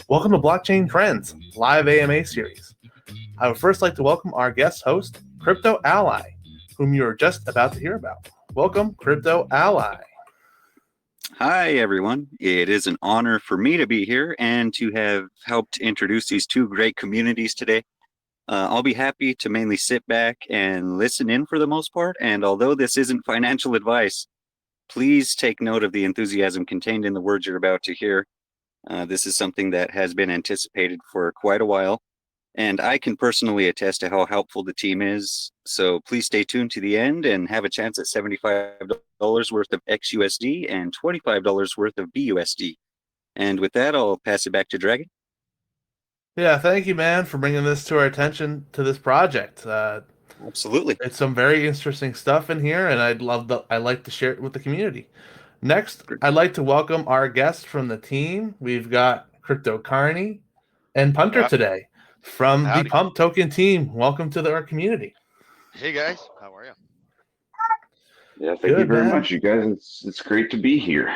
Welcome to Blockchain Trends, live AMA series. I would first like to welcome our guest host, Crypto Ally, whom you are just about to hear about. Welcome, Crypto Ally. Hi, everyone. It is an honor for me to be here and to have helped introduce these two great communities today. I'll be happy to mainly sit back and listen in for the most part, and although this isn't financial advice, please take note of the enthusiasm contained in the words you're about to hear. This is something that has been anticipated for quite a while, and I can personally attest to how helpful the team is. So please stay tuned to the end and have a chance at $75 worth of XUSD and $25 worth of BUSD. And with that, I'll pass it back to Dragon. Yeah, thank you, man, for bringing this to our attention to this project. Absolutely. It's some very interesting stuff in here, and I'd like to share it with the community. Next, I'd like to welcome our guests from the team. We've got Crypto Carney and Punter today from Howdy. the Pump Token team. Welcome to our community. Hey guys, how are you? Yeah, thank you very much, you guys. It's great to be here.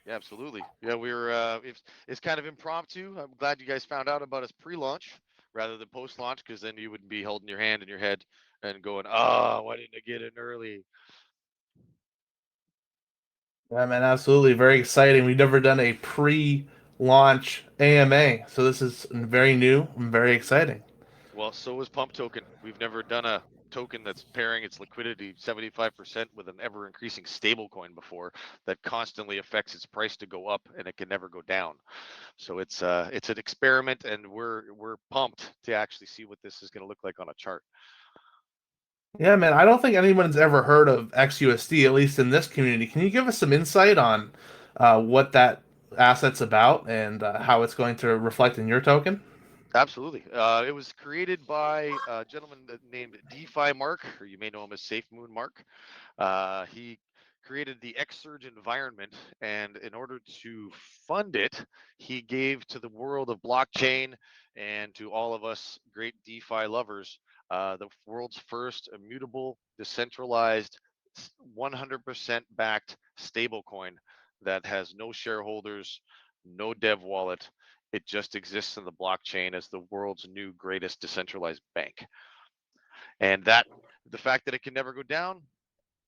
Yeah, absolutely. Yeah, it's kind of impromptu. I'm glad you guys found out about us pre-launch rather than post-launch, because then you wouldn't be holding your hand in your head and going, "Oh, why didn't I get in early?" Yeah, man, absolutely. Very exciting. We've never done a pre-launch AMA, so this is very new and very exciting. Well, so is Pump Token. We've never done a token that's pairing its liquidity 75% with an ever-increasing stablecoin before that constantly affects its price to go up, and it can never go down. So it's an experiment, and we're pumped to actually see what this is going to look like on a chart. Yeah, man, I don't think anyone's ever heard of XUSD, at least in this community. Can you give us some insight on what that asset's about and how it's going to reflect in your token? Absolutely. It was created by a gentleman named DeFi Mark, or you may know him as Safe Moon Mark. He created the XSurge environment, and in order to fund it, he gave to the world of blockchain and to all of us great DeFi lovers the world's first immutable, decentralized, 100% backed stablecoin that has no shareholders, no dev wallet. It just exists in the blockchain as the world's new greatest decentralized bank. And the fact that it can never go down,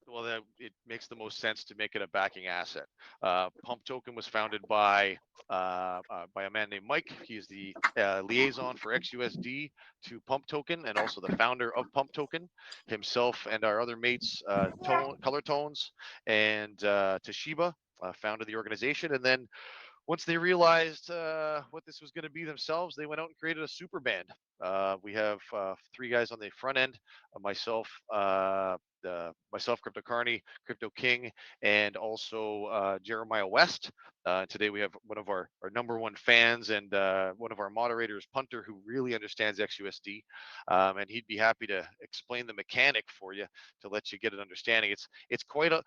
well, it makes the most sense to make it a backing asset. Pump Token was founded by a man named Mike. He is the liaison for XUSD to Pump Token, and also the founder of Pump Token. Himself and our other mates, Color Tones and Toshiba, founded the organization. And then once they realized what this was going to be themselves, they went out and created a super band. We have three guys on the front end: myself, Crypto Carney, Crypto King, and also Jeremiah West. Today we have one of our number one fans and one of our moderators, Punter, who really understands XUSD, and he'd be happy to explain the mechanic for you to let you get an understanding. It's quite a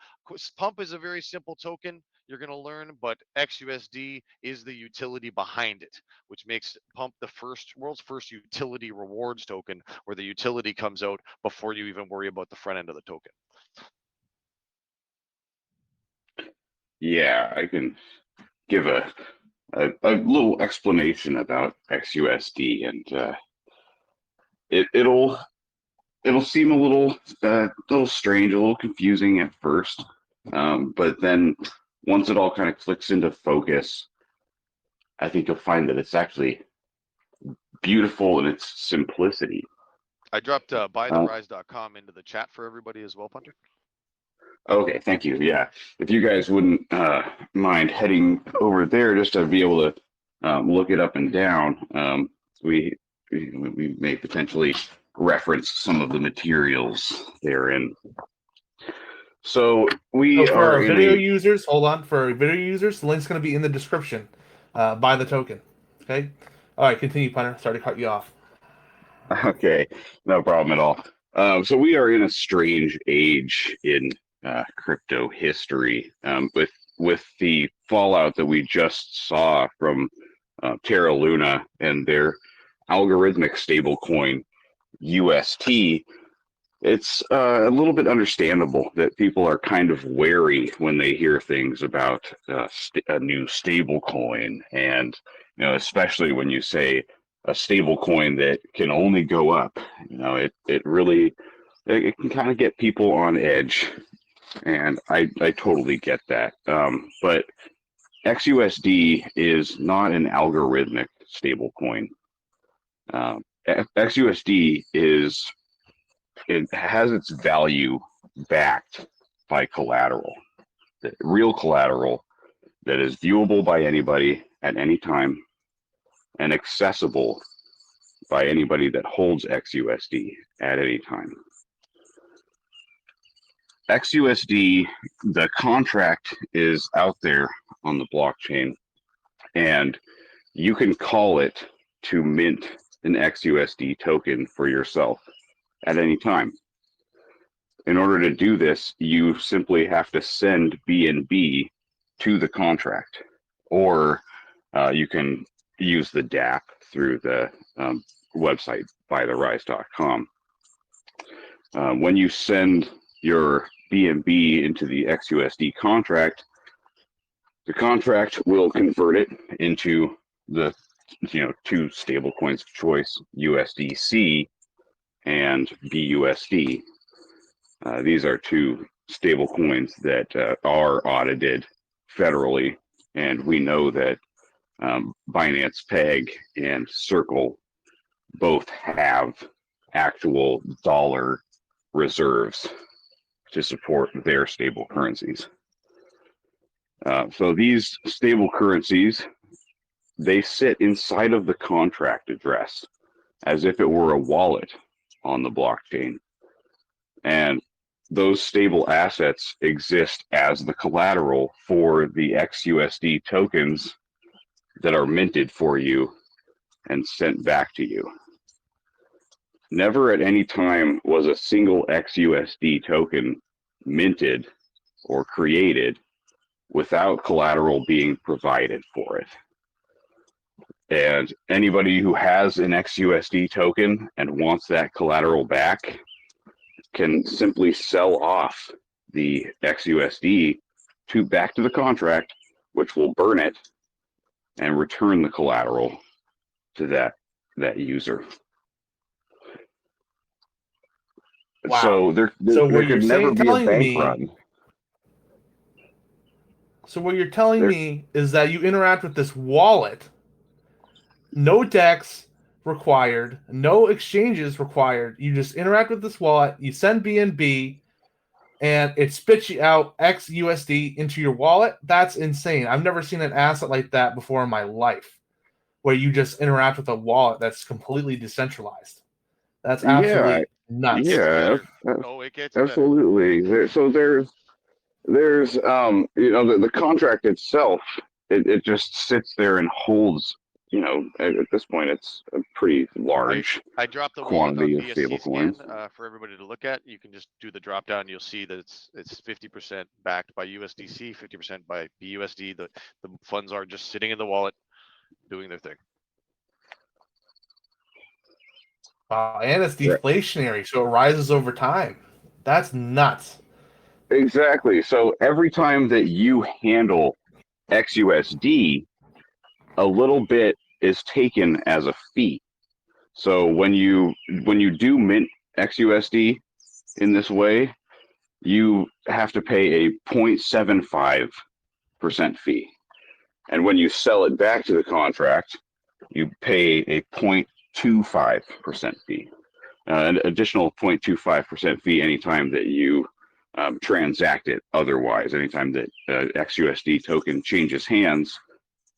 Pump is a very simple token. You're going to learn, but XUSD is the utility behind it, which makes Pump the world's first utility rewards token, where the utility comes out before you even worry about the front end of the token. Yeah, I can give a little explanation about XUSD, and it'll seem a little strange, a little confusing at first, but then once it all kind of clicks into focus, I think you'll find that it's actually beautiful in its simplicity. I dropped buytherise.com into the chat for everybody as well, Punter. Okay, thank you. Yeah, if you guys wouldn't mind heading over there just to be able to look it up and down, we may potentially reference some of the materials therein. So for our video users, hold on. For our video users, the link's going to be in the description. Buy the token. Okay. All right, continue, Punter. Sorry to cut you off. Okay, no problem at all. So we are in a strange age in crypto history, with the fallout that we just saw from Terra Luna and their algorithmic stablecoin UST. It's a little bit understandable that people are kind of wary when they hear things about a new stable coin and especially when you say a stable coin that can only go up. It really it can kind of get people on edge, and I totally get that. But XUSD is not an algorithmic stable coin. XUSD it has its value backed by collateral, the real collateral that is viewable by anybody at any time and accessible by anybody that holds XUSD at any time. XUSD, the contract is out there on the blockchain, and you can call it to mint an XUSD token for yourself at any time. In order to do this, you simply have to send BNB to the contract, or you can use the DApp through the website buytherise.com. When you send your BNB into the XUSD contract, the contract will convert it into the two stable coins of choice, USDC and BUSD. These are two stable coins that are audited federally, and we know that Binance Peg and Circle both have actual dollar reserves to support their stable currencies. So these stable currencies, they sit inside of the contract address as if it were a wallet on the blockchain. And those stable assets exist as the collateral for the XUSD tokens that are minted for you and sent back to you. Never at any time was a single XUSD token minted or created without collateral being provided for it. And anybody who has an XUSD token and wants that collateral back can simply sell off the XUSD back to the contract, which will burn it and return the collateral to that user. Wow. So there could never be a bank run. So what you're telling me is that you interact with this wallet, no DEX required, no exchanges required. You just interact with this wallet, you send BNB, and it spits you out XUSD into your wallet. That's insane. I've never seen an asset like that before in my life, where you just interact with a wallet that's completely decentralized. That's absolutely nuts. Yeah, It gets absolutely. There's the contract itself. It just sits there and holds. At this point, it's a pretty large I dropped the quantity of BSC stable coins for everybody to look at. You can just do the drop down. You'll see that it's 50% backed by USDC, 50% by BUSD. The funds are just sitting in the wallet, doing their thing. Wow, and it's deflationary, so it rises over time. That's nuts. Exactly. So every time that you handle XUSD, a little bit is taken as a fee. So when you do mint XUSD in this way, you have to pay a 0.75% fee. And when you sell it back to the contract, you pay a 0.25% fee. An additional 0.25% fee anytime that you transact it otherwise. Anytime that XUSD token changes hands,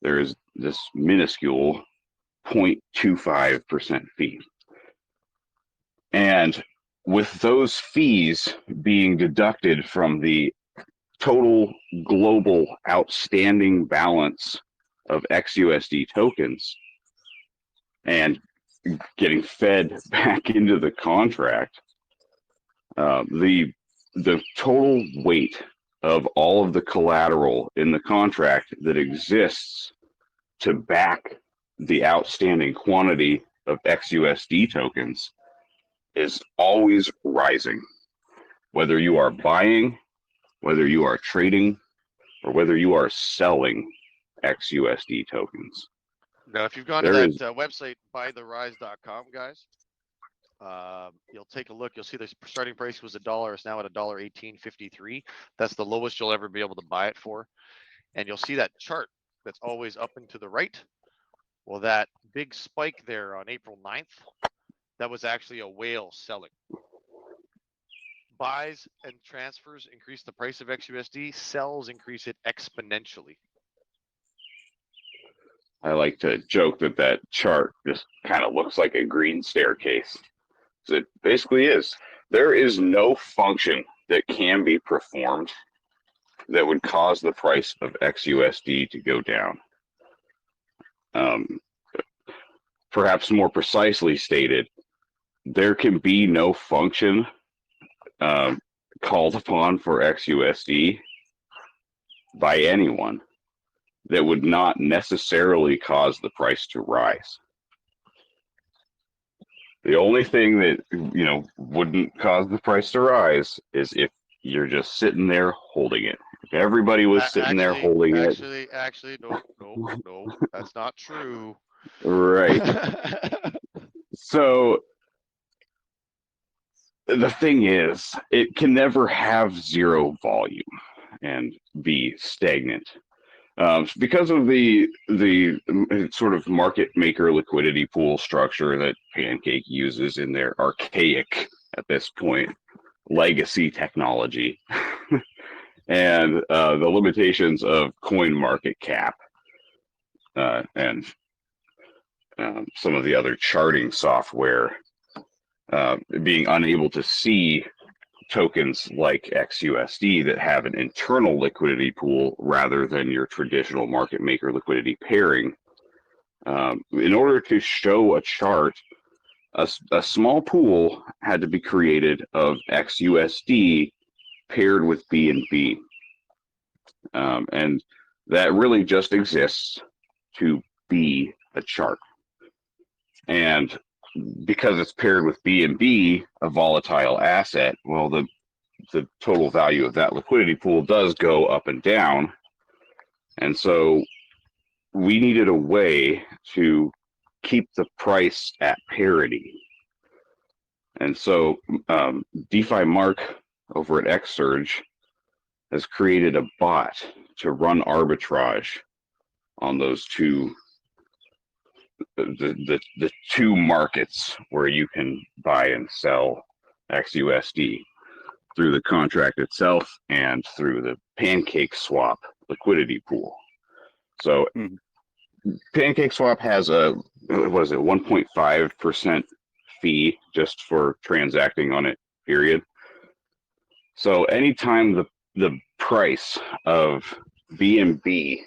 there is this minuscule 0.25% fee. And with those fees being deducted from the total global outstanding balance of XUSD tokens and getting fed back into the contract, the total weight of all of the collateral in the contract that exists to back the outstanding quantity of XUSD tokens is always rising. Whether you are buying, whether you are trading, or whether you are selling XUSD tokens. Now, if you've gone There to is that website, buytherise.com, guys, you'll take a look. You'll see the starting price was $1. It's now at $1.1853. That's the lowest you'll ever be able to buy it for. And you'll see that chart that's always up and to the right. Well, that big spike there on April 9th, that was actually a whale selling. Buys and transfers increase the price of XUSD. Sells increase it exponentially. I like to joke that that chart just kind of looks like a green staircase. So it basically is. There is no function that can be performed that would cause the price of XUSD to go down. Perhaps more precisely stated, there can be no function called upon for XUSD by anyone that would not necessarily cause the price to rise. The only thing that, you know, wouldn't cause the price to rise is if you're just sitting there holding it. If everybody was sitting there holding it. Actually, no, that's not true. Right. So the thing is, it can never have zero volume and be stagnant. Because of the sort of market maker liquidity pool structure that Pancake uses in their archaic, at this point, legacy technology, and the limitations of coin market cap and some of the other charting software, being unable to see tokens like XUSD that have an internal liquidity pool rather than your traditional market maker liquidity pairing. In order to show a chart, a small pool had to be created of XUSD paired with BNB. And that really just exists to be a chart. And because it's paired with BNB, a volatile asset, well, the total value of that liquidity pool does go up and down. And so we needed a way to keep the price at parity. And so DeFi Mark over at XSurge has created a bot to run arbitrage on those two the two markets where you can buy and sell XUSD through the contract itself and through the Pancake Swap liquidity pool. So Pancake Swap has a 1.5% fee just for transacting on it, period. So anytime the price of BNB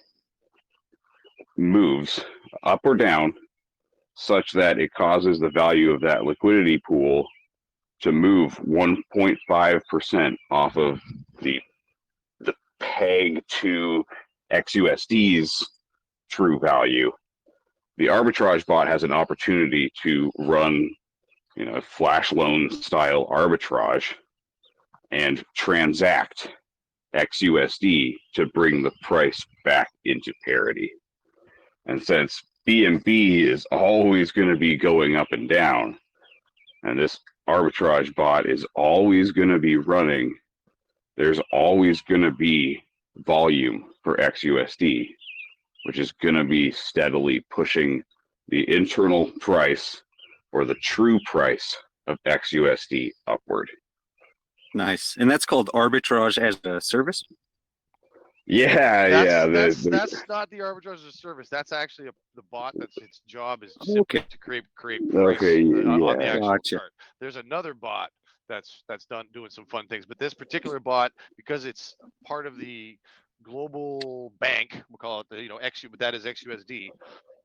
moves up or down such that it causes the value of that liquidity pool to move 1.5% off of the peg to XUSD's true value, the arbitrage bot has an opportunity to run, you know, flash loan style arbitrage and transact XUSD to bring the price back into parity. And since BNB is always going to be going up and down, and this arbitrage bot is always going to be running, there's always going to be volume for XUSD, which is going to be steadily pushing the internal price or the true price of XUSD upward. Nice. And that's called arbitrage as a service? That's not the arbitrage as a service. That's actually the bot. That's its job is simply to create price on the actual chart. There's another bot that's doing some fun things, but this particular bot, because it's part of the global bank, we'll call it but that is XUSD.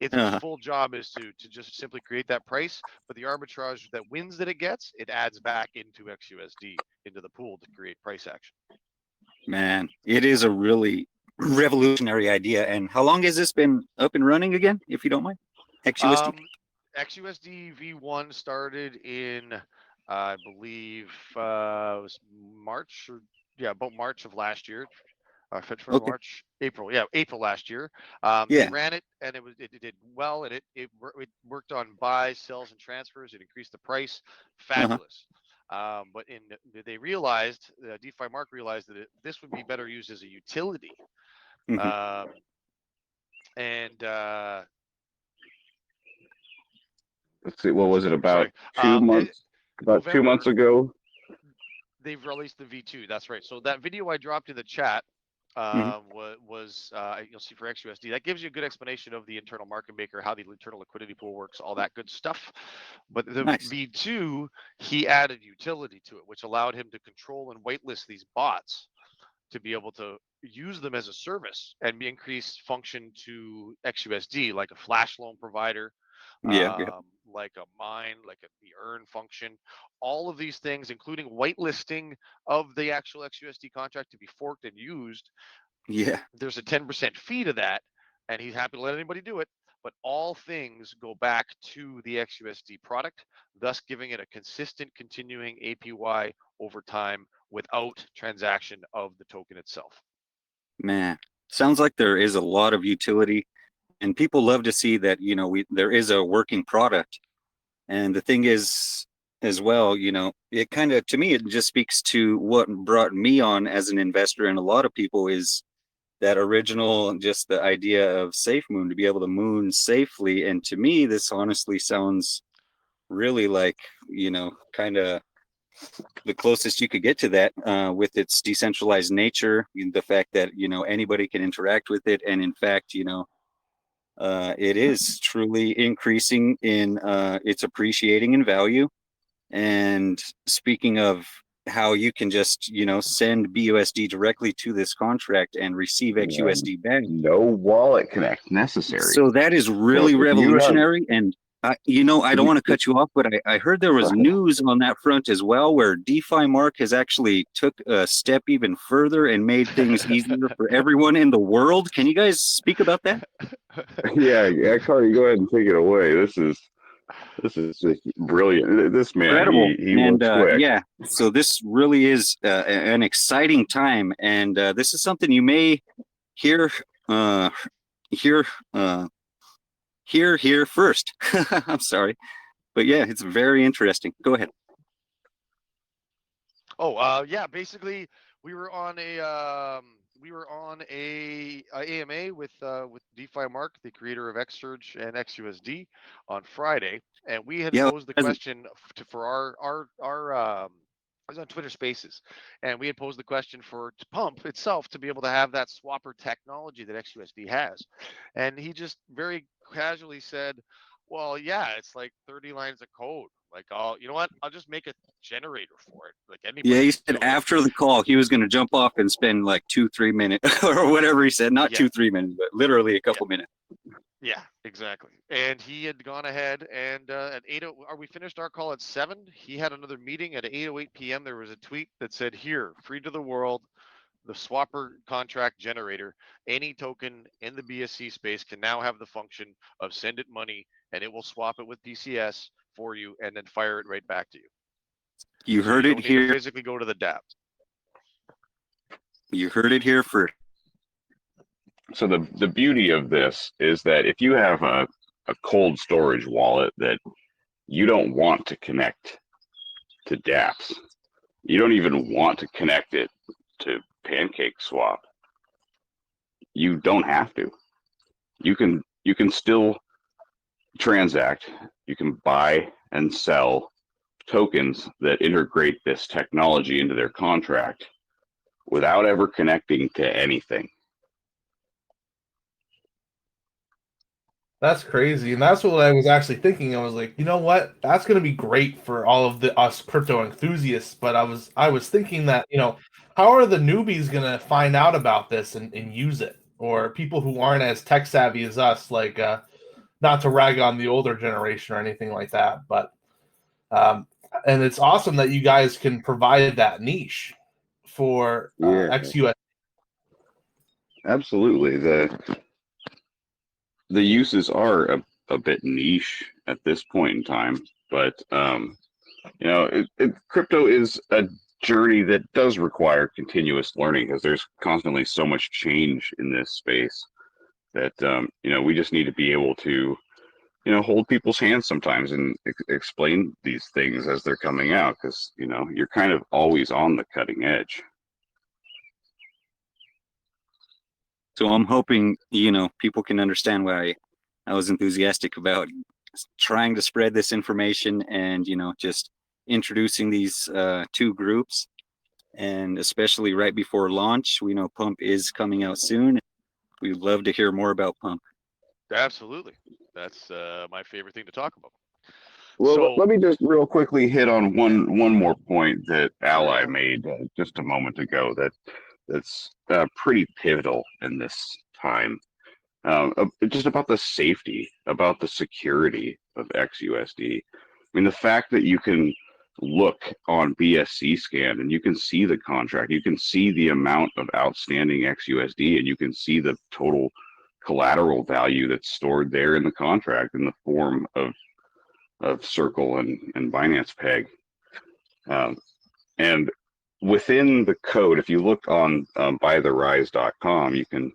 Its full job is to just simply create that price, but the arbitrage that wins that it gets, it adds back into XUSD into the pool to create price action. Man, it is a really revolutionary idea. And how long has this been up and running again, if you don't mind? XUSD? XUSD V1 started in, I believe, it was March about March of last year. February, Okay. March, April. Yeah, April last year. They Yeah. ran it, and it did well, and it worked on buys, sells, and transfers. It increased the price. Fabulous. But they realized, DeFi Mark realized that this would be better used as a utility. Mhm. And Let's see, what was it, about sorry, 2 months? About 2 months November, ago. they've released the V2. That's right. So that video I dropped in the chat Mhm. was you'll see for XUSD. That gives you a good explanation of the internal market maker, how the internal liquidity pool works, all that good stuff. But the Nice. V2, he added utility to it, which allowed him to control and whitelist these bots to be able to use them as a service and increase function to XUSD, like a flash loan provider, Yeah. Yeah. like a mine, like the earn function, all of these things, including whitelisting of the actual XUSD contract to be forked and used. Yeah. There's a 10% fee to that, and he's happy to let anybody do it. But all things go back to the XUSD product, thus giving it a consistent, continuing APY over time without transaction of the token itself. Man, sounds like there is a lot of utility, and people love to see that, there is a working product. And the thing is, as well, it kind of, to me, it just speaks to what brought me on as an investor, and a lot of people, is that original, just the idea of safe moon, to be able to moon safely. And to me, this honestly sounds really like, kind of the closest you could get to that, with its decentralized nature, the fact that, anybody can interact with it. And in fact, it is truly increasing in, it's appreciating in value. And speaking of how you can just, send BUSD directly to this contract and receive Yeah, XUSD back. no wallet connect necessary. So that is So really if you have, revolutionary. And I don't want to cut you off, but I heard there was news on that front as well, where DeFi Mark has actually took a step even further and made things easier for everyone in the world. Can you guys speak about that? yeah, Cardi, go ahead and take it away. This is just brilliant. This man, Incredible. he And works quick. yeah, so this really is an exciting time, and this is something you may hear hear here first. I'm sorry, but yeah, it's very interesting. Go ahead. Oh, yeah. Basically, we were on a AMA with DeFi Mark, the creator of XSurge and XUSD, on Friday, and we had Yeah, posed the question for our I was on Twitter Spaces, and we had posed the question for Pump itself to be able to have that swapper technology that XUSD has, and he just very casually said, "Well, yeah, it's like 30 lines of code. Like, you know what? I'll just make a generator for it. Like yeah. anybody He can said do it." after the call he was going to jump off and spend like 2-3 minutes or whatever he said. Not Yeah, 2-3 minutes, but literally a yeah, couple minutes. yeah, exactly. And he had gone ahead and at 8, are we finished our call at 7? He had another meeting at 8:08 p.m. There was a tweet that said, "Here, free to the world, the swapper contract generator. Any token in the BSC space can now have the function of send it money, and it will swap it with PCS for you, and then fire it right back to you. You So heard you it don't need to here. physically go to the DApp." You heard it here first. So the beauty of this is that if you have a cold storage wallet that you don't want to connect to dApps, you don't even want to connect it to PancakeSwap, you don't have to. You can still transact. You can buy and sell tokens that integrate this technology into their contract without ever connecting to anything. That's crazy. And that's what I was actually thinking. I was like, you know what? That's going to be great for all of us crypto enthusiasts. But I was thinking that, how are the newbies going to find out about this and use it? Or people who aren't as tech savvy as us, like, not to rag on the older generation or anything like that. But, and it's awesome that you guys can provide that niche for Yeah, XUS. absolutely. The uses are a bit niche at this point in time, but crypto is a journey that does require continuous learning because there's constantly so much change in this space that we just need to be able to hold people's hands sometimes and explain these things as they're coming out because you're kind of always on the cutting edge. So I'm hoping people can understand why I was enthusiastic about trying to spread this information and just introducing these two groups, and especially right before launch. We know Pump is coming out soon. We'd love to hear more about Pump. Absolutely. That's my favorite thing to talk about. Well, So, let me just real quickly hit on one more point that Ally made just a moment ago that's pretty pivotal in this time. Just about the safety, about the security of XUSD. I mean, the fact that you can look on BSC scan and you can see the contract, you can see the amount of outstanding XUSD, and you can see the total collateral value that's stored there in the contract in the form of Circle and Binance Peg. And within the code, if you look on bytherise.com, you can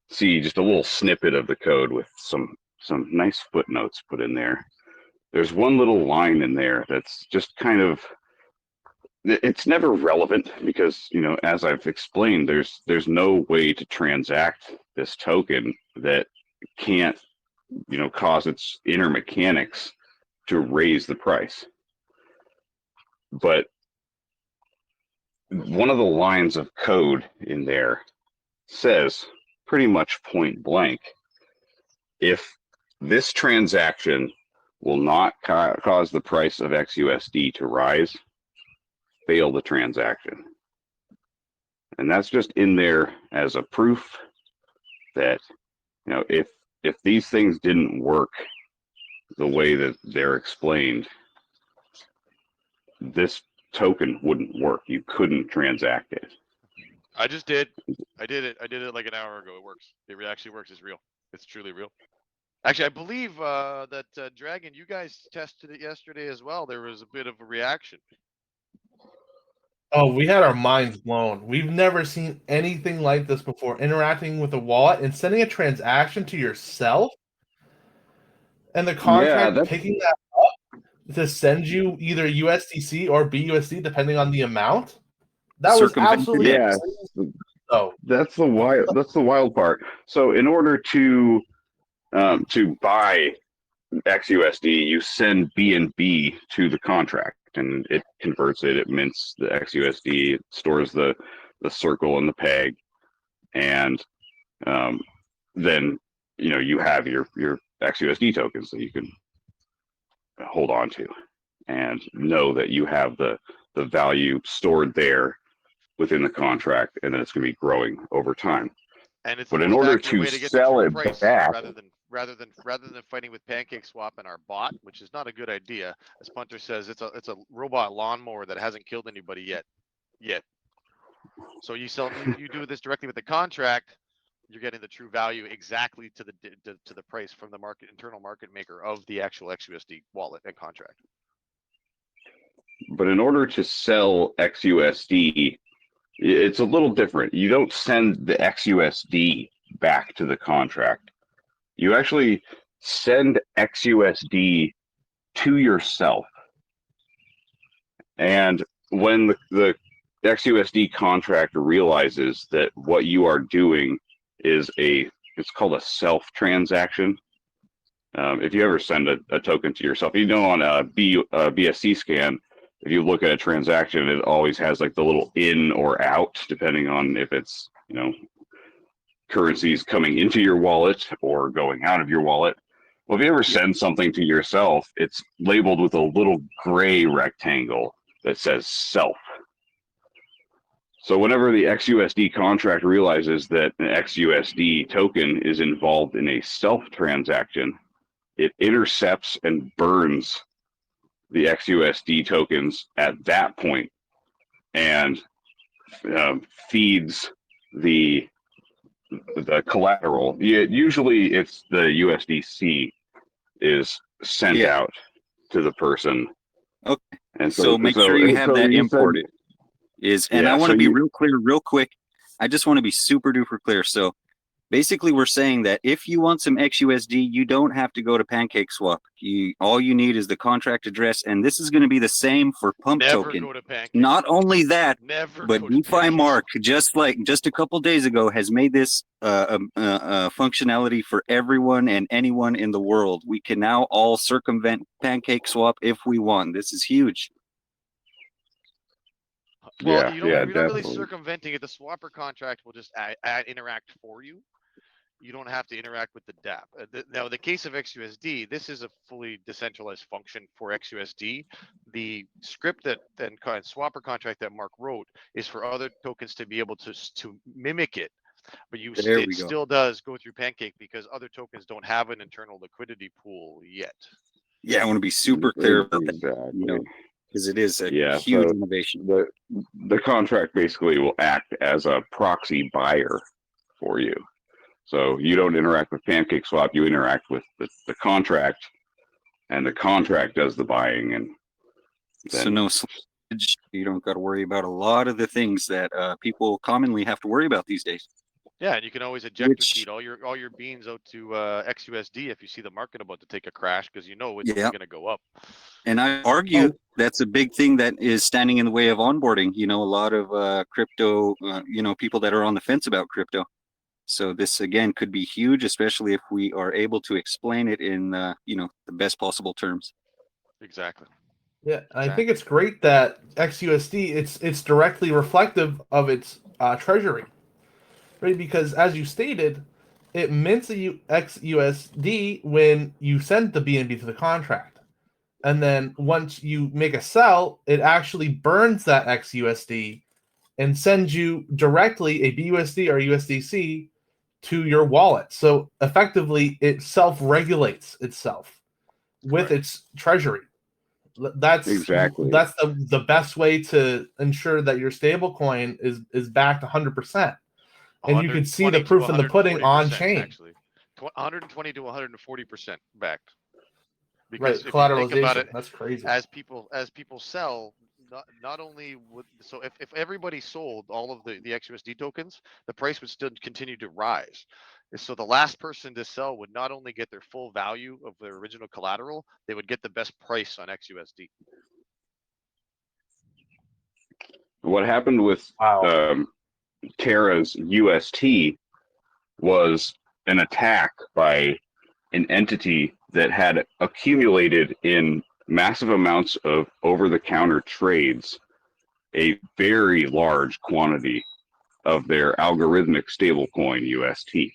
see just a little snippet of the code with some nice footnotes put in there. There's one little line in there that's just kind of, it's never relevant because as I've explained, there's no way to transact this token that can't cause its inner mechanics to raise the price. But one of the lines of code in there says pretty much point blank, if this transaction will not cause the price of XUSD to rise, fail the transaction. And that's just in there as a proof that if these things didn't work the way that they're explained, this token wouldn't work. You couldn't transact it. I just did. I did it like an hour ago. It works. It actually works. It's real. It's truly real. Actually, I believe that Dragon, you guys tested it yesterday as well. There was a bit of a reaction. Oh, we had our minds blown. We've never seen anything like this before. Interacting with a wallet and sending a transaction to yourself, and the contract picking that up to send you either USDC or BUSD, depending on the amount. That was absolutely insane. Oh, that's the wild part. So in order to buy XUSD, you send BNB to the contract, and it converts it. It mints the XUSD, it stores the circle and the peg, and then you have your XUSD tokens that you can hold on to, and know that you have the value stored there within the contract, and then it's going to be growing over time. And it's but in order to sell it back, rather than fighting with PancakeSwap and our bot, which is not a good idea, as Punter says, it's a robot lawnmower that hasn't killed anybody yet. So you do this directly with the contract, you're getting the true value exactly to the price from the internal market maker of the actual XUSD wallet and contract. But in order to sell XUSD, it's a little different. You don't send the XUSD back to the contract. You actually send XUSD to yourself. And when the XUSD contract realizes that what you are doing is it's called a self transaction. If you ever send a token to yourself, on a BSC scan, if you look at a transaction, it always has like the little in or out, depending on if it's, currencies coming into your wallet or going out of your wallet. Well, if you ever send something to yourself, it's labeled with a little gray rectangle that says self. So whenever the XUSD contract realizes that an XUSD token is involved in a self transaction, it intercepts and burns the XUSD tokens at that point, and feeds the collateral. Usually it's the USDC is sent out to the person. Okay. And so make sure you have that imported. is, and I want to be real clear, real quick. I just want to be super duper clear. So basically, we're saying that if you want some XUSD, you don't have to go to PancakeSwap. All you need is the contract address, and this is going to be the same for Pump Never Token. go to Pancake. Not only that, Never but go to DeFi Pancake. Mark, just a couple days ago, has made this functionality for everyone and anyone in the world. We can now all circumvent PancakeSwap if we want. This is huge. Well, Yeah, you're not really definitely. circumventing it. The swapper contract will just interact for you. You don't have to interact with the DApp. Now, in the case of XUSD, this is a fully decentralized function for XUSD. The script and swapper contract that Mark wrote is for other tokens to be able to mimic it. But it still does go through Pancake because other tokens don't have an internal liquidity pool yet. Yeah, I want to be super clear about that. Exactly. Because it is a huge innovation. The contract basically will act as a proxy buyer for you. So you don't interact with PancakeSwap, you interact with the contract, and the contract does the buying. And so no slippage. You don't got to worry about a lot of the things that people commonly have to worry about these days. Yeah, and you can always ejector seed all your beans out to XUSD if you see the market about to take a crash because you know it's only going to go up. And I argue that's a big thing that is standing in the way of onboarding. You know, a lot of crypto, people that are on the fence about crypto. So this again could be huge, especially if we are able to explain it in the best possible terms. Exactly. Yeah, I think it's great that XUSD it's directly reflective of its treasury, right? Because as you stated, it mints a XUSD when you send the BNB to the contract, and then once you make a sell, it actually burns that XUSD and sends you directly a BUSD or USDC to your wallet. So effectively, it self-regulates itself with its treasury. That's the best way to ensure that your stablecoin is backed 100%. And you can see the proof in the pudding on chain. Actually, 120 to 140% backed. Because if you think about it, that's crazy. As people sell, not only would if everybody sold all of the XUSD tokens, the price would still continue to rise. So the last person to sell would not only get their full value of their original collateral, they would get the best price on XUSD. What happened with Terra's UST was an attack by an entity that had accumulated in massive amounts of over-the-counter trades a very large quantity of their algorithmic stablecoin UST,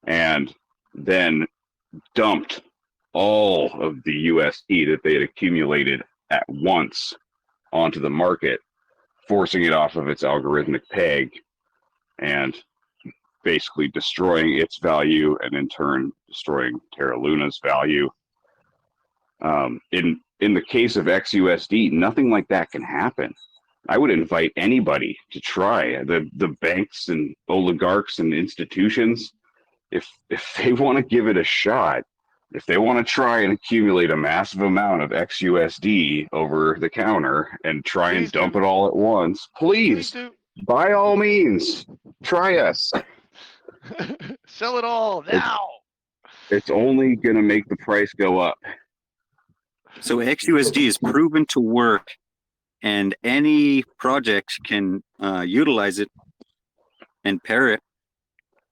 and then dumped all of the UST that they had accumulated at once onto the market, forcing it off of its algorithmic peg and basically destroying its value and in turn destroying Terra Luna's value. In the case of XUSD, nothing like that can happen. I would invite anybody to try. The banks and oligarchs and institutions, if they want to give it a shot, if they want to try and accumulate a massive amount of XUSD over the counter and try and dump it all at once, please by all means, try us. Sell it all now. It's only going to make the price go up. So XUSD is proven to work, and any project can utilize it and pair it.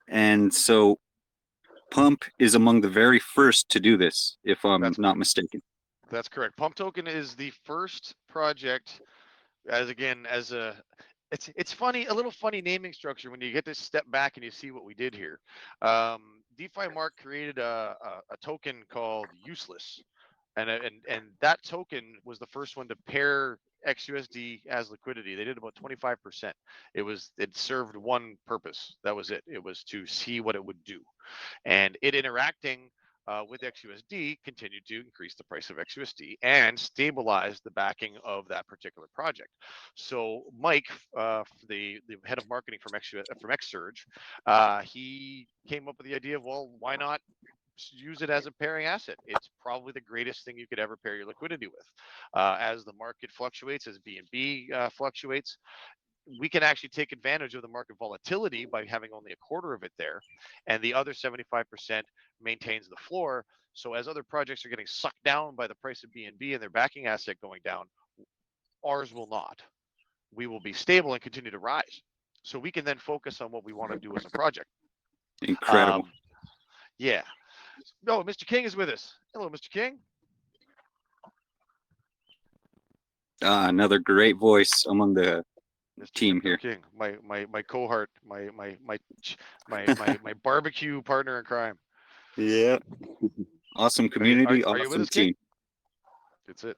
And so Pump is among the very first to do this, if I'm not mistaken. That's correct. Pump Token is the first project, it's funny, a little funny naming structure when you get to step back and you see what we did here. DeFi Mark created a token called Useless, and that token was the first one to pair XUSD as liquidity. They did about 25%. It served one purpose. That was it. It was to see what it would do, and it interacting with XUSD continued to increase the price of XUSD and stabilize the backing of that particular project. So Mike, the head of marketing from XSurge, he came up with the idea of, well, why not use it as a pairing asset. It's probably the greatest thing you could ever pair your liquidity with. As the market fluctuates, as BNB fluctuates, we can actually take advantage of the market volatility by having only a quarter of it there, and the other 75% maintains the floor. So as other projects are getting sucked down by the price of BNB and their backing asset going down, ours will not. We will be stable and continue to rise. So we can then focus on what we want to do as a project. Incredible. Yeah. No, Mr. King is with us. Hello, Mr. King. Another great voice among the Mr. team Crypto here. King, my cohort, my barbecue partner in crime. Yeah. Awesome community, are you with awesome us, King? team. That's it.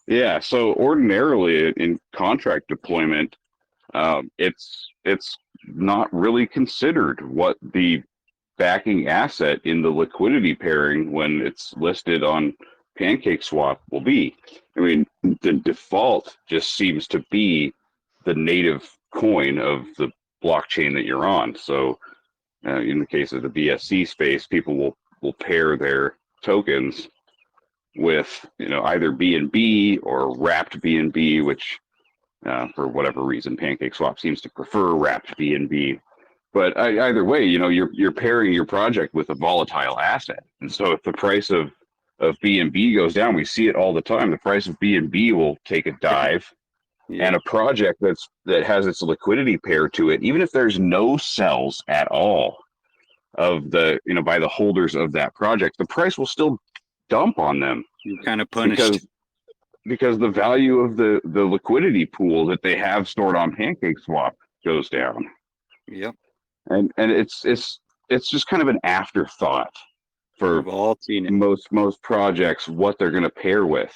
Yeah, so ordinarily in contract deployment, it's not really considered what the backing asset in the liquidity pairing when it's listed on PancakeSwap will be. I mean, the default just seems to be the native coin of the blockchain that you're on. So in the case of the BSC space, people will pair their tokens with either BNB or wrapped BNB, which for whatever reason PancakeSwap seems to prefer wrapped BNB. But either way, you're pairing your project with a volatile asset, and so if the price of BNB goes down, we see it all the time. The price of BNB will take a dive, Yeah. and a project that has its liquidity pair to it, even if there's no cells at all of the by the holders of that project, the price will still dump on them. You're kind of punished because the value of the liquidity pool that they have stored on PancakeSwap goes down. Yep. And it's just kind of an afterthought for We've all seen it. most projects what they're going to pair with.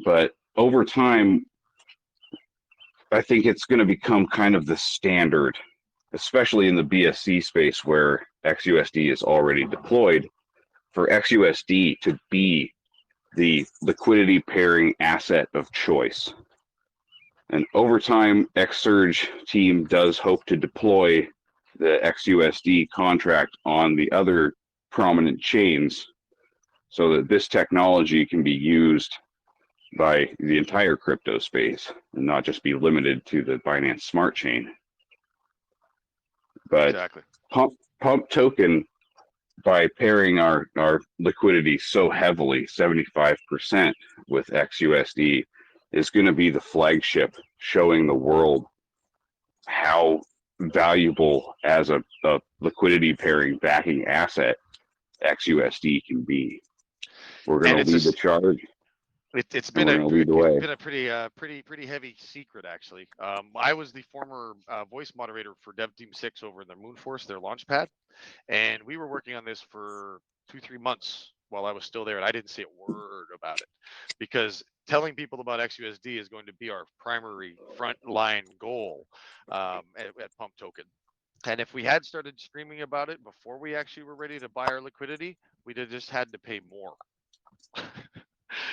But over time, I think it's going to become kind of the standard, especially in the BSC space where XUSD is already deployed, for XUSD to be the liquidity pairing asset of choice. And over time, XSurge team does hope to deploy the XUSD contract on the other prominent chains so that this technology can be used by the entire crypto space and not just be limited to the Binance Smart Chain. But Exactly. Pump token, by pairing our liquidity so heavily, 75% with XUSD, is going to be the flagship showing the world how valuable as a liquidity pairing backing asset XUSD can be. We're going to lead the charge. It's been a pretty heavy secret, actually. I was the former voice moderator for Dev Team 6 over in their Moonforce, their launch pad, and we were working on this for 2-3 months while I was still there, and I didn't say a word about it because telling people about XUSD is going to be our primary frontline goal at Pump Token. And if we had started screaming about it before we actually were ready to buy our liquidity, we'd have just had to pay more.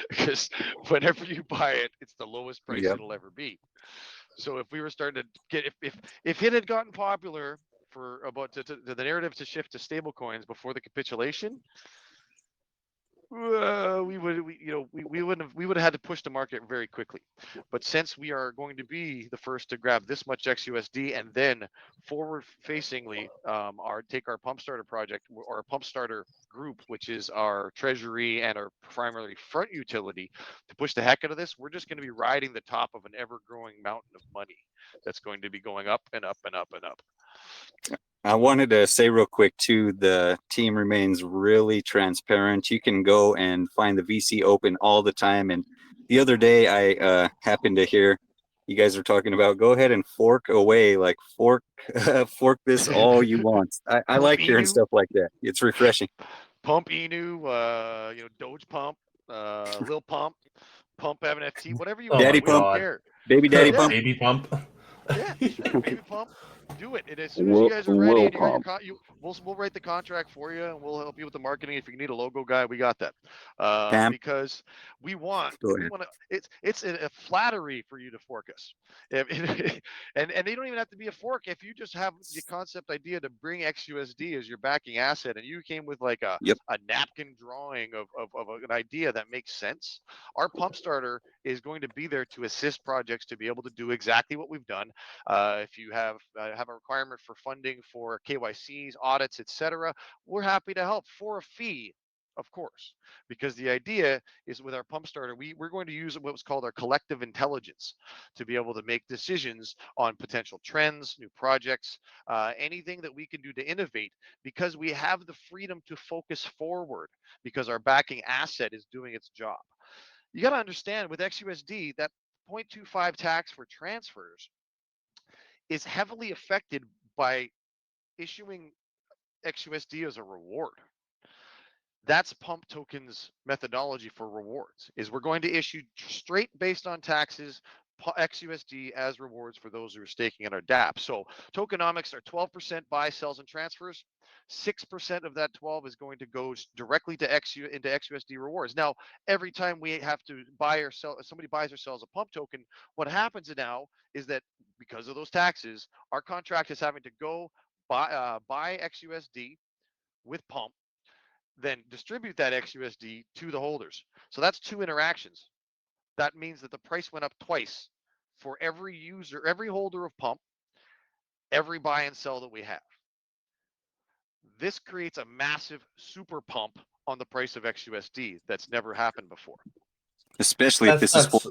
Because whenever you buy it, it's the lowest price it'll ever be. So if we were starting to get, if it had gotten popular for about the narrative to shift to stable coins before the capitulation, we would have had to push the market very quickly. But since we are going to be the first to grab this much XUSD and then forward facingly take our pump starter project or our pump starter group, which is our treasury and our primarily front utility, to push the heck out of this, we're just going to be riding the top of an ever-growing mountain of money that's going to be going up and up and up and up. I wanted to say real quick too, the team remains really transparent. You can go and find the VC open all the time. And the other day I happened to hear you guys are talking about go ahead and fork away, like fork this all you want. I like hearing stuff like that. It's refreshing. Pump Inu, Doge Pump, Lil Pump, Pump NFT, whatever you want. Daddy We don't Pump. care. Baby Daddy Pump. Baby Pump. Yeah, sure. Baby Pump. Do it. And as soon as you guys are ready and you got your pump. we'll write the contract for you, and we'll help you with the marketing. If you need a logo guy, we got that. Pam, Because we want go ahead. to. It's a flattery for you to fork us, and they don't even have to be a fork. If you just have the concept idea to bring XUSD as your backing asset, and you came with like Yep. a napkin drawing of an idea that makes sense, our pump starter is going to be there to assist projects to be able to do exactly what we've done. If you have a requirement for funding for KYCs, audits, etc., we're happy to help for a fee, of course, because the idea is with our pump starter, we're going to use what's called our collective intelligence to be able to make decisions on potential trends, new projects, anything that we can do to innovate, because we have the freedom to focus forward because our backing asset is doing its job. You got to understand with XUSD that 0.25 tax for transfers is heavily affected by issuing XUSD as a reward. That's pump tokens methodology for rewards, is we're going to issue straight based on taxes XUSD as rewards for those who are staking in our DApp. So tokenomics are 12% buy, sells, and transfers. 6% of that 12 is going to go directly to into XUSD rewards. Now, every time we have to buy or sell, somebody buys or sells a pump token, what happens now is that because of those taxes, our contract is having to go buy XUSD with pump, then distribute that XUSD to the holders. So that's two interactions. That means that the price went up twice for every user, every holder of pump, every buy and sell that we have. This creates a massive super pump on the price of XUSD that's never happened before. Especially if this is full.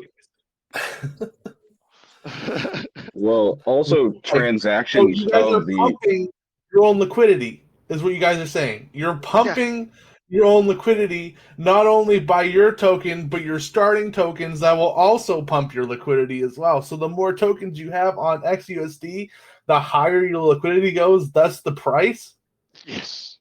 Well, also transactions you guys are of the pumping your own liquidity, is what you guys are saying. You're pumping your own liquidity, not only by your token, but your starting tokens that will also pump your liquidity as well. So the more tokens you have on XUSD, the higher your liquidity goes, thus the price. Yes.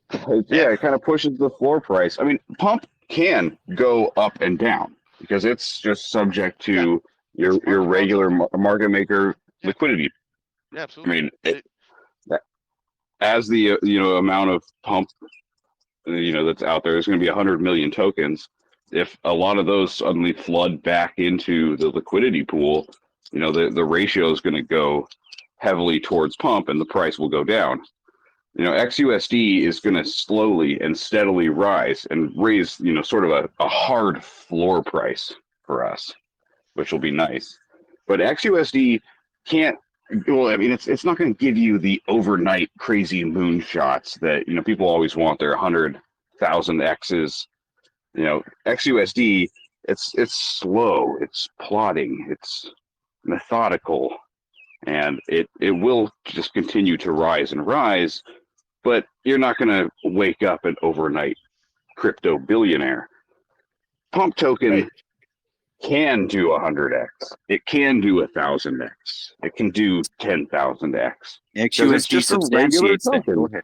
yeah, it kind of pushes the floor price. I mean, pump can go up and down because it's just subject to your regular market maker liquidity. Yeah, I absolutely. mean, as the amount of pump that's out there, there's going to be 100 million tokens. If a lot of those suddenly flood back into the liquidity pool, the ratio is going to go heavily towards pump, and the price will go down. XUSD is going to slowly and steadily rise and raise, sort of a hard floor price for us, which will be nice. But XUSD can't. Well, I mean, it's not going to give you the overnight crazy moonshots that people always want. Their 100,000 X's. XUSD. It's slow. It's plodding. It's methodical, and it will just continue to rise and rise. But you're not going to wake up an overnight crypto billionaire. Pump token can do 100x. It can do 1,000x. It can do 10,000x. XUSD substantiates that. Go ahead.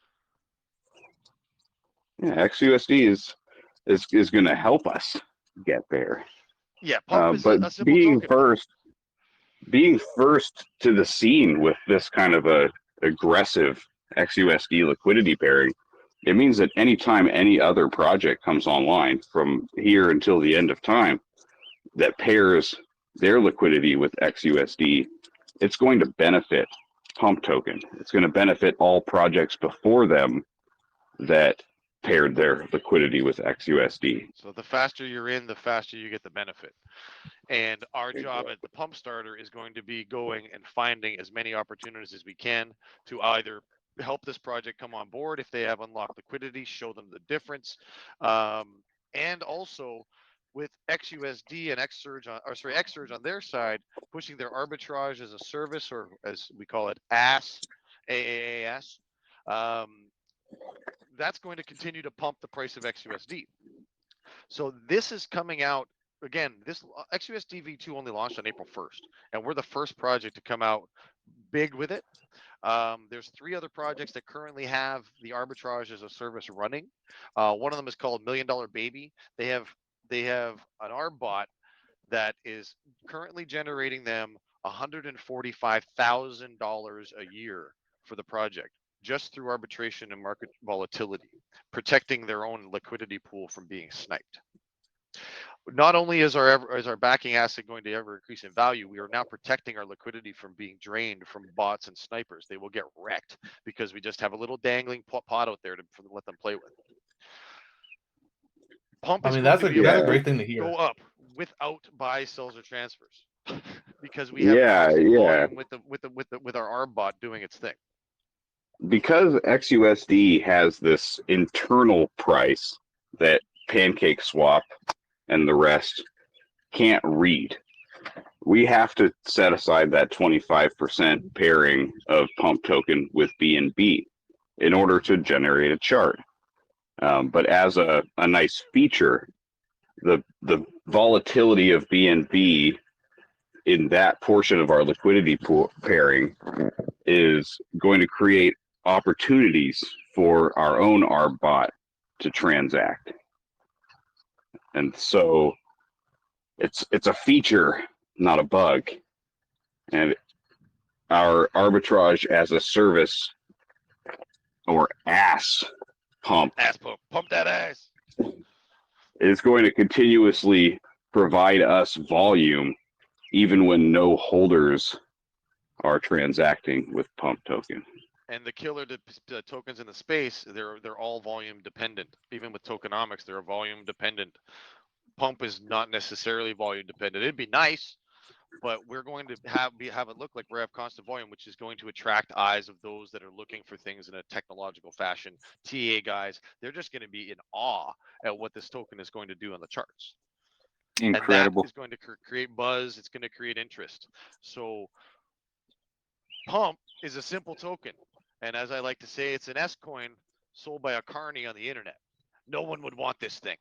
Yeah, XUSD is going to help us get there. Yeah, pump is but a simple token. Being first to the scene with this kind of a aggressive XUSD liquidity pairing, it means that anytime any other project comes online from here until the end of time that pairs their liquidity with XUSD, it's going to benefit Pump Token. It's going to benefit all projects before them that paired their liquidity with XUSD. So the faster you're in, the faster you get the benefit. And our job at the pump starter is going to be going and finding as many opportunities as we can to either help this project come on board if they have unlocked liquidity, show them the difference, and also with XUSD and XSurge on their side, pushing their arbitrage as a service, or as we call it, AAAS. That's going to continue to pump the price of XUSD. So this is coming out again. This XUSD V2 only launched on April 1st, and we're the first project to come out big with it. There's 3 other projects that currently have the arbitrage as a service running. One of them is called $1 Million Baby. They have an ARB bot that is currently generating them $145,000 a year for the project just through arbitration and market volatility, protecting their own liquidity pool from being sniped. Not only is our backing asset going to ever increase in value, we are now protecting our liquidity from being drained from bots and snipers. They will get wrecked because we just have a little dangling pot out there to let them play with. Pump is that's going a to be that's a able great to thing to hear. go up without buys, sells, or transfers because we have constant volume with our ARB bot doing its thing. Because XUSD has this internal price that Pancake Swap and the rest can't read, we have to set aside that 25% pairing of pump token with BNB in order to generate a chart. But as a nice feature, the volatility of BNB in that portion of our liquidity pool pairing is going to create opportunities for our own ARB bot to transact. And so it's a feature, not a bug. And our arbitrage as a service, or ass pump that ass, is going to continuously provide us volume even when no holders are transacting with pump token. And the killer tokens in the space, they're all volume dependent. Even with tokenomics, they're volume dependent. Pump is not necessarily volume dependent. It'd be nice, but we're going to have it look like we have constant volume, which is going to attract eyes of those that are looking for things in a technological fashion. TA guys, they're just going to be in awe at what this token is going to do on the charts. Incredible. And that is going to create buzz. It's going to create interest. So Pump is a simple token. And as I like to say, it's an S coin sold by a carny on the internet. No one would want this thing.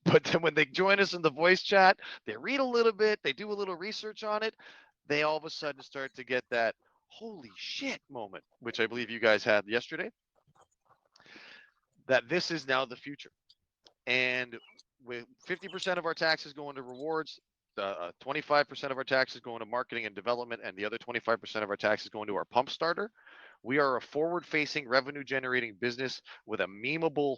But then when they join us in the voice chat, they read a little bit, they do a little research on it, they all of a sudden start to get that holy shit moment, which I believe you guys had yesterday, that this is now the future. And with 50% of our taxes going to rewards, 25% of our taxes going to marketing and development, and the other 25% of our taxes going to our pump starter, we are a forward-facing revenue-generating business with a memeable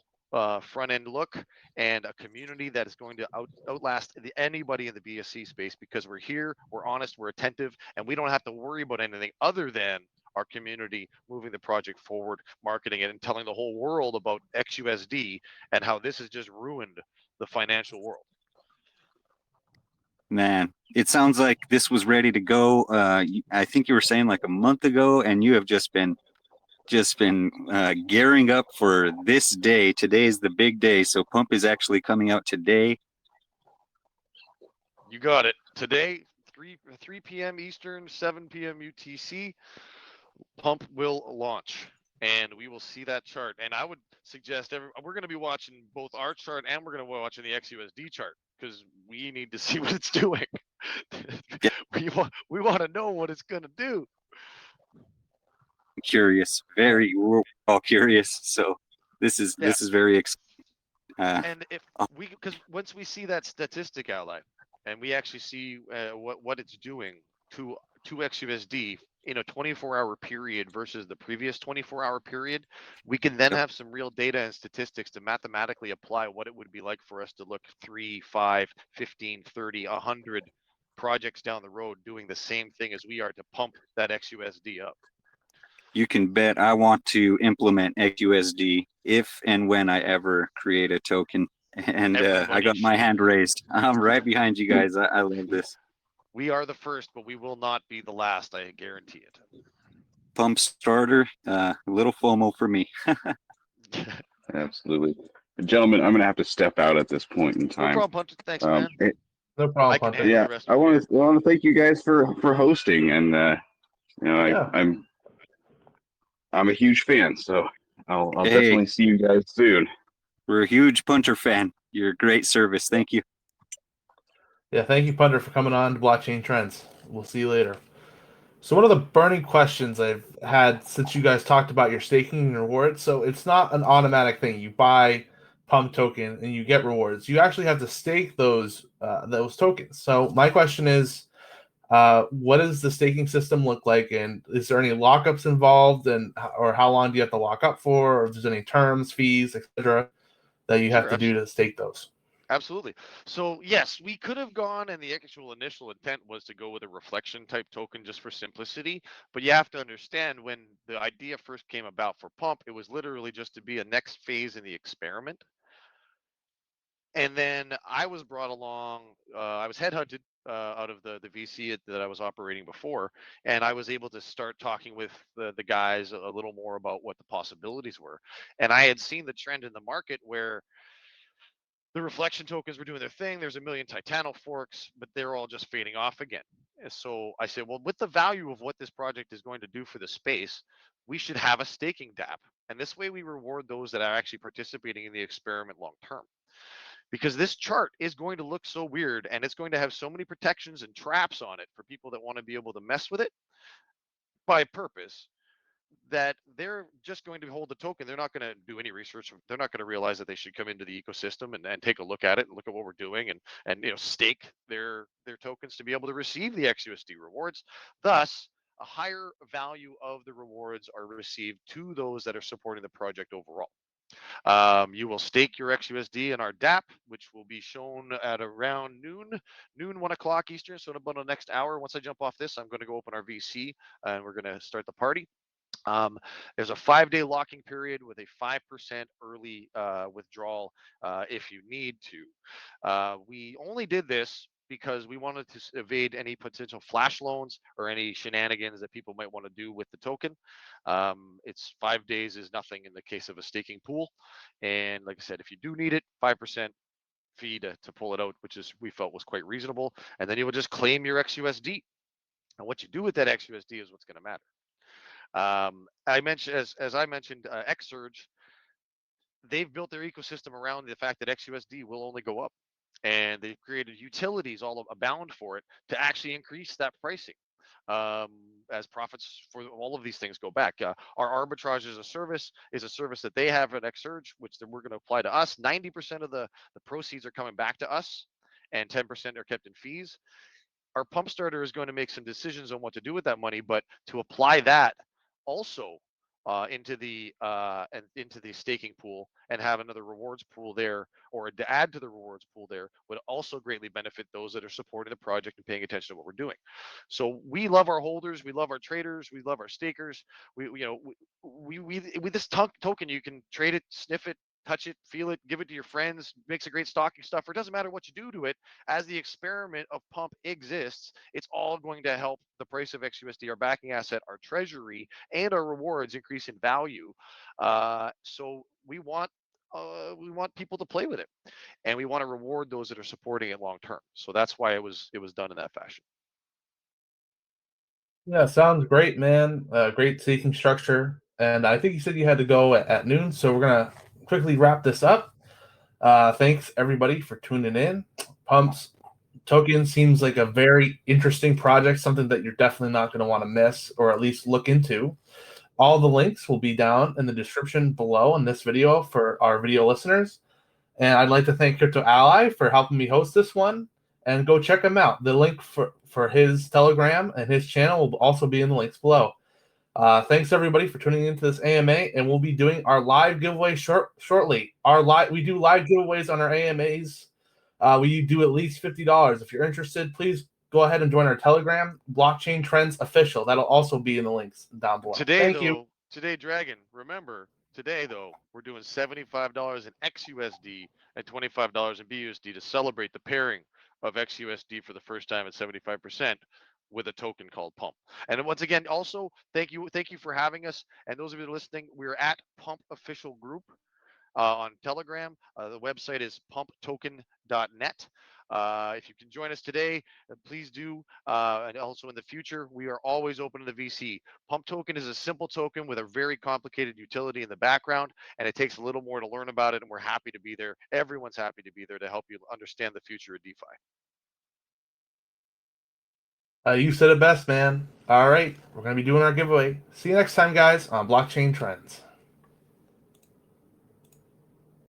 front-end look and a community that is going to outlast anybody in the BSC space, because we're here, we're honest, we're attentive, and we don't have to worry about anything other than our community moving the project forward, marketing it, and telling the whole world about XUSD and how this has just ruined the financial world. Man, it sounds like this was ready to go. I think you were saying like a month ago, and you have just been gearing up for this day. Today is the big day, so Pump is actually coming out today. You got it. Today, 3 p.m. Eastern, 7 p.m. UTC, Pump will launch, and we will see that chart. And I would suggest we're going to be watching both our chart and we're going to be watching the XUSD chart, because we need to see what it's doing. we want to know what it's going to do. Curious, we're all curious. So this is very exciting. And because once we see that statistic, Ally, and we actually see what it's doing to XUSD in a 24-hour period versus the previous 24-hour period, we can then have some real data and statistics to mathematically apply what it would be like for us to look 3, 5, 15, 30, 100 projects down the road doing the same thing as we are to pump that XUSD up. You can bet I want to implement XUSD if and when I ever create a token. And I got my hand raised. I'm right behind you guys. I love this. We are the first, but we will not be the last. I guarantee it. Pump starter, a little FOMO for me. Absolutely. Gentlemen, I'm going to have to step out at this point in time. No problem, Punter. Thanks, man. No problem, Punter. Yeah, I want to thank you guys for hosting, and I'm a huge fan, so I'll definitely see you guys soon. We're a huge Punter fan. You're a great service. Thank you. Yeah, thank you, Punter, for coming on to Blockchain Trends. We'll see you later. So one of the burning questions I've had since you guys talked about your staking and rewards, so it's not an automatic thing. You buy Pump token and you get rewards. You actually have to stake those tokens. So my question is, What does the staking system look like, and is there any lockups involved, or how long do you have to lock up for, or if there's any terms, fees, etc., that you have Sure, to do to stake those? absolutely. So yes, we could have gone, and the actual initial intent was to go with a reflection type token just for simplicity. But you have to understand, when the idea first came about for Pump, it was literally just to be a next phase in the experiment. And then I was brought along. I was headhunted out of the VC that I was operating before, and I was able to start talking with the guys a little more about what the possibilities were. And I had seen the trend in the market where the reflection tokens were doing their thing. There's a million Titano forks, but they're all just fading off again. And so I said, well, with the value of what this project is going to do for the space, we should have a staking DApp. And this way we reward those that are actually participating in the experiment long term. Because this chart is going to look so weird, and it's going to have so many protections and traps on it for people that want to be able to mess with it by purpose, that they're just going to hold the token. They're not going to do any research. They're not going to realize that they should come into the ecosystem and take a look at it and look at what we're doing, and stake their tokens to be able to receive the XUSD rewards. Thus, a higher value of the rewards are received to those that are supporting the project overall. You will stake your XUSD in our DApp, which will be shown at around noon, 1 o'clock Eastern. So in about the next hour, once I jump off this, I'm going to go open our VC and we're going to start the party. There's a 5-day locking period with a 5% early withdrawal if you need to. We only did this because we wanted to evade any potential flash loans or any shenanigans that people might want to do with the token. It's 5 days is nothing in the case of a staking pool. And like I said, if you do need it, 5% fee to pull it out, which is we felt was quite reasonable. And then you will just claim your XUSD. And what you do with that XUSD is what's going to matter. I mentioned, as I mentioned, Xsurge, they've built their ecosystem around the fact that XUSD will only go up, and they've created utilities all abound for it to actually increase that pricing. As profits for all of these things go back. Our arbitrage as a service is a service that they have at Xsurge, which we're going to apply to us. 90% of the proceeds are coming back to us, and 10% are kept in fees. Our pump starter is going to make some decisions on what to do with that money, but to apply that also into the staking pool and have another rewards pool there, or to add to the rewards pool there, would also greatly benefit those that are supporting the project and paying attention to what we're doing. So we love our holders, we love our traders, we love our stakers. With this token, you can trade it, sniff it, touch it, feel it, give it to your friends, makes a great stocking stuffer. It doesn't matter what you do to it. As the experiment of Pump exists, it's all going to help the price of XUSD, our backing asset, our treasury, and our rewards increase in value. So we want people to play with it, and we want to reward those that are supporting it long term. So that's why it was done in that fashion. Yeah, sounds great, man. Great staking structure. And I think you said you had to go at noon, so we're gonna quickly wrap this up. Thanks everybody for tuning in. Pumps Token seems like a very interesting project, something that you're definitely not going to want to miss, or at least look into. All the links will be down in the description below in this video for our video listeners. And I'd like to thank Crypto Ally for helping me host this one. And go check him out. The link for his Telegram and his channel will also be in the links below. Thanks everybody for tuning into this AMA, and we'll be doing our live giveaway shortly. We do live giveaways on our AMAs. We do at least $50. If you're interested, please go ahead and join our Telegram, Blockchain Trends Official. That'll also be in the links down below. Thank you. Today, Dragon, remember, today though, we're doing $75 in XUSD and $25 in BUSD to celebrate the pairing of XUSD for the first time at 75% with a token called Pump. And once again, also thank you for having us. And those of you that are listening, we're at Pump Official Group on Telegram. The website is pumptoken.net. If you can join us today, please do. And also in the future, we are always open to the VC. Pump Token is a simple token with a very complicated utility in the background, and it takes a little more to learn about it, and we're happy to be there. Everyone's happy to be there to help you understand the future of DeFi. You said it best, man. All right, we're going to be doing our giveaway. See you next time, guys, on Blockchain Trends.